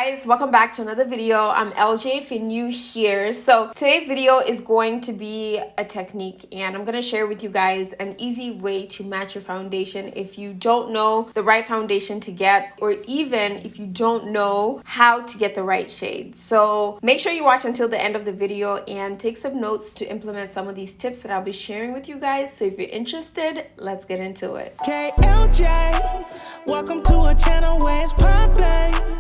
guys, welcome back to another video. I'm LJ if you're new here. So today's video is going to be a technique, and I'm going to share with you guys an easy way to match your foundation if you don't know the right foundation to get, or even if you don't know how to get the right shade. So make sure you watch until the end of the video and take some notes to implement some of these tips that I'll be sharing with you guys. So if you're interested, let's get into it. KLJ, welcome to a channel where it's poppin'.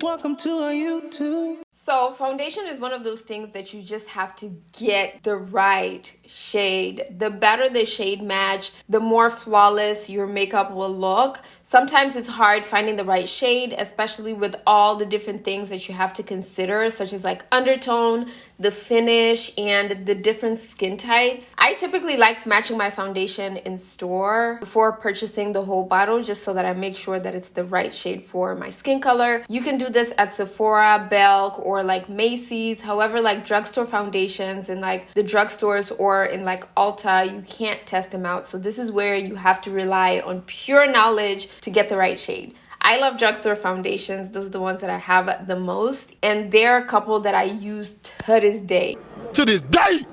Welcome to a YouTube. So foundation is one of those things that you just have to get the right shade. The better the shade match, the more flawless your makeup will look. Sometimes it's hard finding the right shade, especially with all the different things that you have to consider, such as like undertone, the finish, and the different skin types. I typically like matching my foundation in store before purchasing the whole bottle, just so that I make sure that it's the right shade for my skin color. You can do this at Sephora, Belk, or like Macy's. However, like drugstore foundations in like the drugstores or in like Ulta, you can't test them out. So this is where you have to rely on pure knowledge to get the right shade. I love drugstore foundations. Those are the ones that I have the most. And there are a couple that I use to this day. To this day!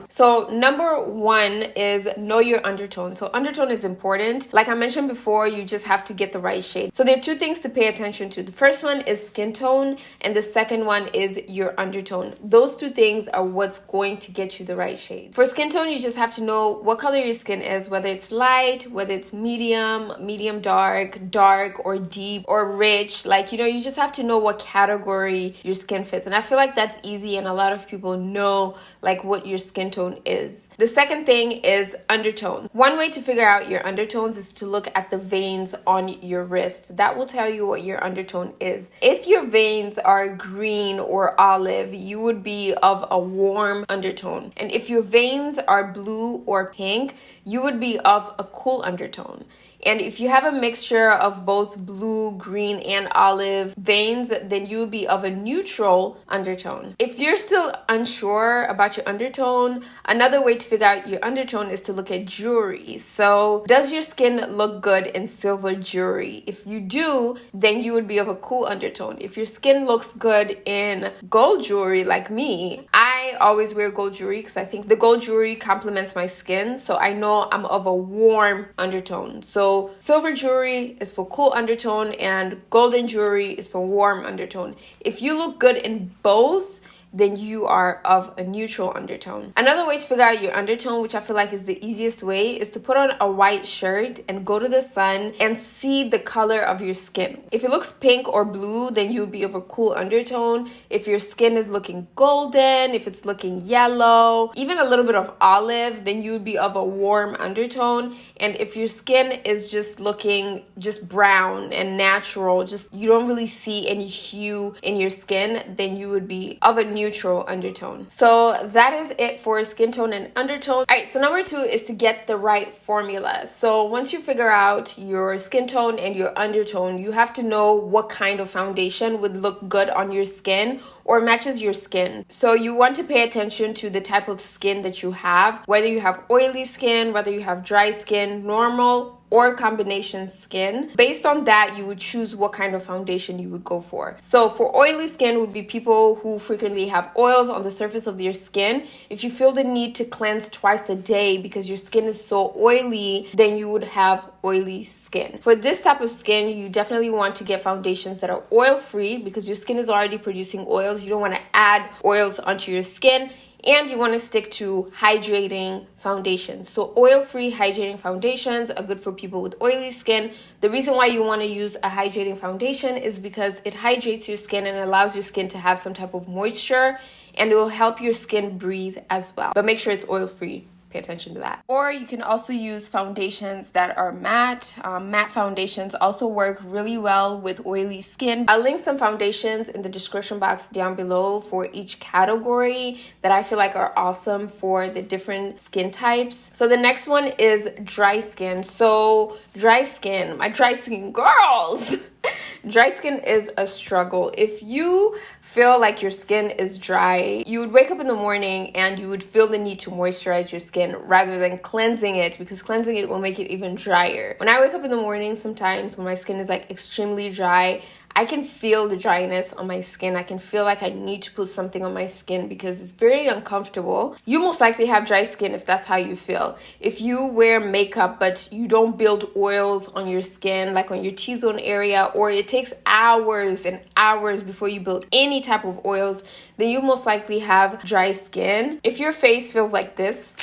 So number one is know your undertone. So undertone is important. Like I mentioned before, you just have to get the right shade. So there are two things to pay attention to. The first one is skin tone, and the second one is your undertone. Those two things are what's going to get you the right shade. For skin tone, you just have to know what color your skin is, whether it's light, whether it's medium dark, or deep, or rich. Like, you just have to know what category your skin fits. And I feel like that's easy, and a lot of people know like what your skin tone is. The second thing is undertone. One way to figure out your undertones is to look at the veins on your wrist. That will tell you what your undertone is. If your veins are green or olive, you would be of a warm undertone. And if your veins are blue or pink, you would be of a cool undertone. And if you have a mixture of both blue, green, and olive veins, then you will be of a neutral undertone. If you're still unsure about your undertone, another way to figure out your undertone is to look at jewelry. So does your skin look good in silver jewelry? If you do, then you would be of a cool undertone. If your skin looks good in gold jewelry like me, I always wear gold jewelry because I think the gold jewelry complements my skin. So I know I'm of a warm undertone. So silver jewelry is for cool undertone and golden jewelry is for warm undertone. If you look good in both, then you are of a neutral undertone. Another way to figure out your undertone, which I feel like is the easiest way, is to put on a white shirt and go to the sun and see the color of your skin. If it looks pink or blue, then you would be of a cool undertone. If your skin is looking golden, if it's looking yellow, even a little bit of olive, then you would be of a warm undertone. And if your skin is just looking just brown and natural, just you don't really see any hue in your skin, then you would be of a neutral undertone. So that is it for skin tone and undertone. All right, so number two is to get the right formula. So once you figure out your skin tone and your undertone, you have to know what kind of foundation would look good on your skin or matches your skin. So you want to pay attention to the type of skin that you have, whether you have oily skin, whether you have dry skin, normal, or combination skin. Based on that, you would choose what kind of foundation you would go for. So for oily skin would be people who frequently have oils on the surface of their skin. If you feel the need to cleanse twice a day because your skin is so oily, then you would have oily skin. For this type of skin, you definitely want to get foundations that are oil-free because your skin is already producing oils. You don't want to add oils onto your skin. And you want to stick to hydrating foundations. So oil-free hydrating foundations are good for people with oily skin. The reason why you want to use a hydrating foundation is because it hydrates your skin and allows your skin to have some type of moisture, and it will help your skin breathe as well. But make sure it's oil-free. Pay attention to that. Or you can also use foundations that are matte. Matte foundations also work really well with oily skin. I'll link some foundations in the description box down below for each category that I feel like are awesome for the different skin types. So the next one is dry skin. So dry skin, my dry skin girls. Dry skin is a struggle. If you feel like your skin is dry, you would wake up in the morning and you would feel the need to moisturize your skin rather than cleansing it, because cleansing it will make it even drier. When I wake up in the morning, sometimes when my skin is like extremely dry, I can feel the dryness on my skin. I can feel like I need to put something on my skin because it's very uncomfortable. You most likely have dry skin if that's how you feel. If you wear makeup but you don't build oils on your skin, like on your T-zone area, or it takes hours and hours before you build any type of oils, then you most likely have dry skin. If your face feels like this,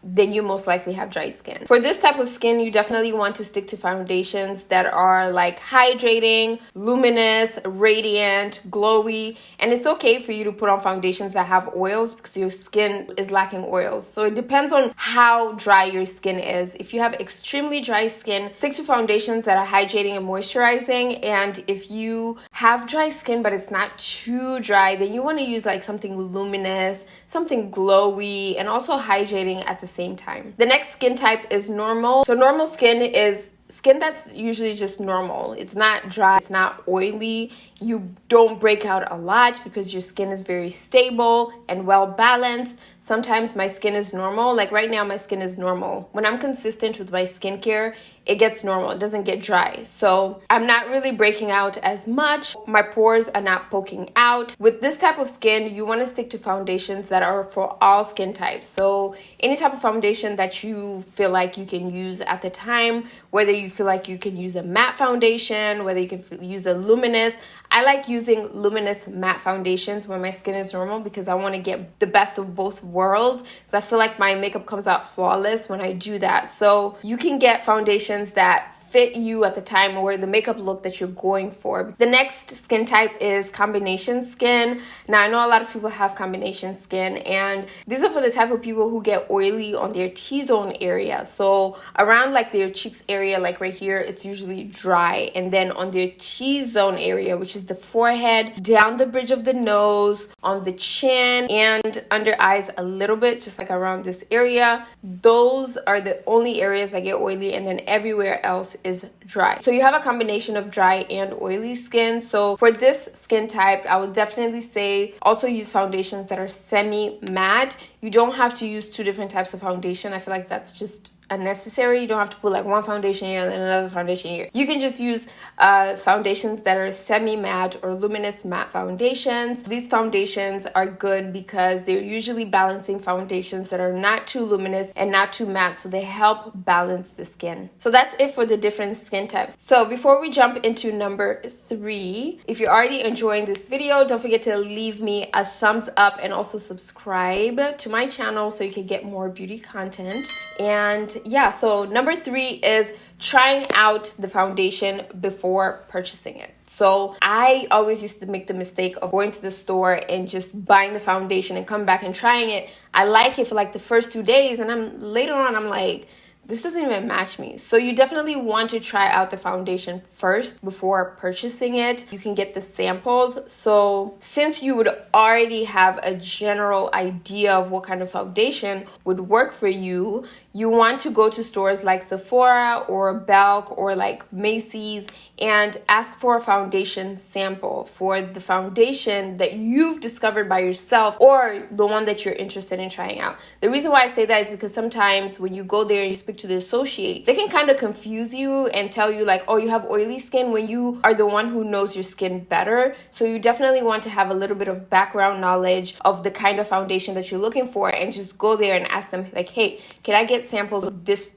then you most likely have dry skin. For this type of skin, you definitely want to stick to foundations that are like hydrating, luminous, radiant, glowy. And it's okay for you to put on foundations that have oils because your skin is lacking oils. So it depends on how dry your skin is. If you have extremely dry skin, stick to foundations that are hydrating and moisturizing. And if you have dry skin but it's not too dry, then you want to use like something luminous, something glowy, and also hydrating at the same time. The next skin type is normal. So normal skin is skin that's usually just normal. It's not dry, it's not oily. You don't break out a lot because your skin is very stable and well balanced. Sometimes my skin is normal. Like right now, my skin is normal. When I'm consistent with my skincare, it gets normal. It doesn't get dry. So I'm not really breaking out as much. My pores are not poking out. With this type of skin, you want to stick to foundations that are for all skin types. So any type of foundation that you feel like you can use at the time, whether you feel like you can use a matte foundation, whether you can use a luminous. I like using luminous matte foundations when my skin is normal because I want to get the best of both worlds, because I feel like my makeup comes out flawless when I do that. So you can get foundations that fit you at the time or the makeup look that you're going for. The next skin type is combination skin. Now, I know a lot of people have combination skin, and these are for the type of people who get oily on their T-zone area. So around like their cheeks area, like right here, it's usually dry. And then on their T-zone area, which is the forehead, down the bridge of the nose, on the chin, and under eyes a little bit, just like around this area, those are the only areas that get oily, and then everywhere else is dry. So you have a combination of dry and oily skin. So for this skin type, I would definitely say also use foundations that are semi-matte. You don't have to use two different types of foundation. I feel like that's just unnecessary. You don't have to put like one foundation here and then another foundation here. You can just use foundations that are semi-matte or luminous matte foundations. These foundations are good because they're usually balancing foundations that are not too luminous and not too matte, so they help balance the skin. So that's it for the different skin types. So before we jump into number 3, if you're already enjoying this video, don't forget to leave me a thumbs up and also subscribe to my channel so you can get more beauty content. And yeah, so number 3 is trying out the foundation before purchasing it. So I always used to make the mistake of going to the store and just buying the foundation and come back and trying it. I like it for like the first 2 days, and later on I'm like, this doesn't even match me. So you definitely want to try out the foundation first before purchasing it. You can get the samples. So since you would already have a general idea of what kind of foundation would work for you, you want to go to stores like Sephora or Belk or like Macy's and ask for a foundation sample for the foundation that you've discovered by yourself or the one that you're interested in trying out. The reason why I say that is because sometimes when you go there and you speak to the associate, they can kind of confuse you and tell you like, oh, you have oily skin, when you are the one who knows your skin better. So you definitely want to have a little bit of background knowledge of the kind of foundation that you're looking for and just go there and ask them like, hey, can I get samples of this,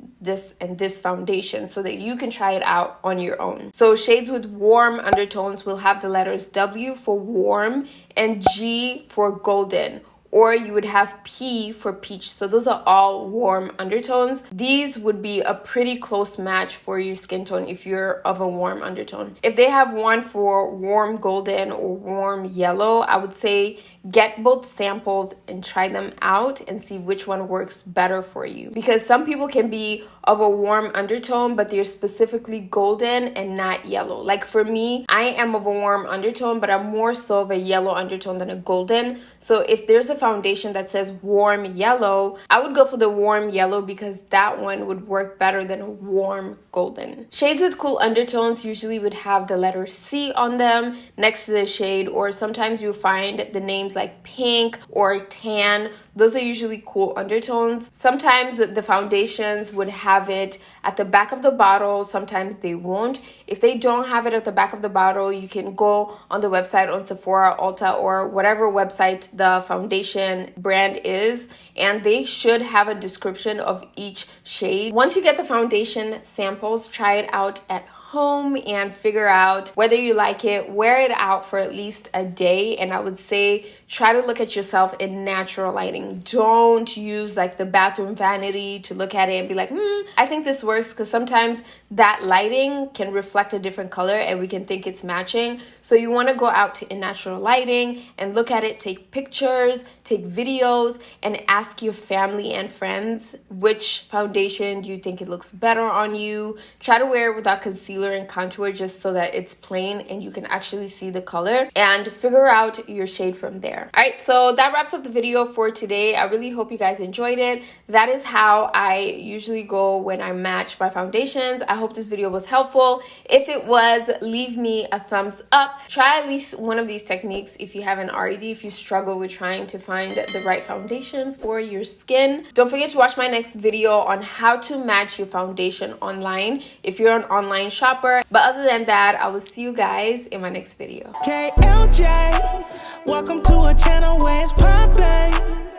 and this foundation so that you can try it out on your own. So shades with warm undertones will have the letters W for warm and G for golden. Or you would have P for peach. So those are all warm undertones. These would be a pretty close match for your skin tone if you're of a warm undertone. If they have one for warm golden or warm yellow, I would say get both samples and try them out and see which one works better for you. Because some people can be of a warm undertone, but they're specifically golden and not yellow. Like for me, I am of a warm undertone, but I'm more so of a yellow undertone than a golden. So if there's a foundation that says warm yellow, I would go for the warm yellow because that one would work better than a warm golden. Shades with cool undertones usually would have the letter C on them next to the shade, or sometimes you'll find the names like pink or tan. Those are usually cool undertones. Sometimes the foundations would have it at the back of the bottle. Sometimes they won't. If they don't have it at the back of the bottle, you can go on the website, on Sephora, Ulta, or whatever website the foundation brand is, and they should have a description of each shade. Once you get the foundation samples, try it out at home and figure out whether you like it. Wear it out for at least a day, and I would say try to look at yourself in natural lighting. Don't use like the bathroom vanity to look at it and be like, I think this works, because sometimes that lighting can reflect a different color and we can think it's matching. So you want to go out in natural lighting and look at it, take pictures, take videos, and ask your family and friends which foundation do you think it looks better on you. Try to wear it without concealer and contour, just so that it's plain and you can actually see the color, and figure out your shade from there. All right, so that wraps up the video for today. I really hope you guys enjoyed it. That is how I usually go when I match my foundations. I hope this video was helpful. If it was, leave me a thumbs up. Try at least one of these techniques if you haven't already, if you struggle with trying to find the right foundation for your skin. Don't forget to watch my next video on how to match your foundation online if you're an online shopper. But other than that, I will see you guys in my next video. KLJ, welcome to a channel where it's poppin'.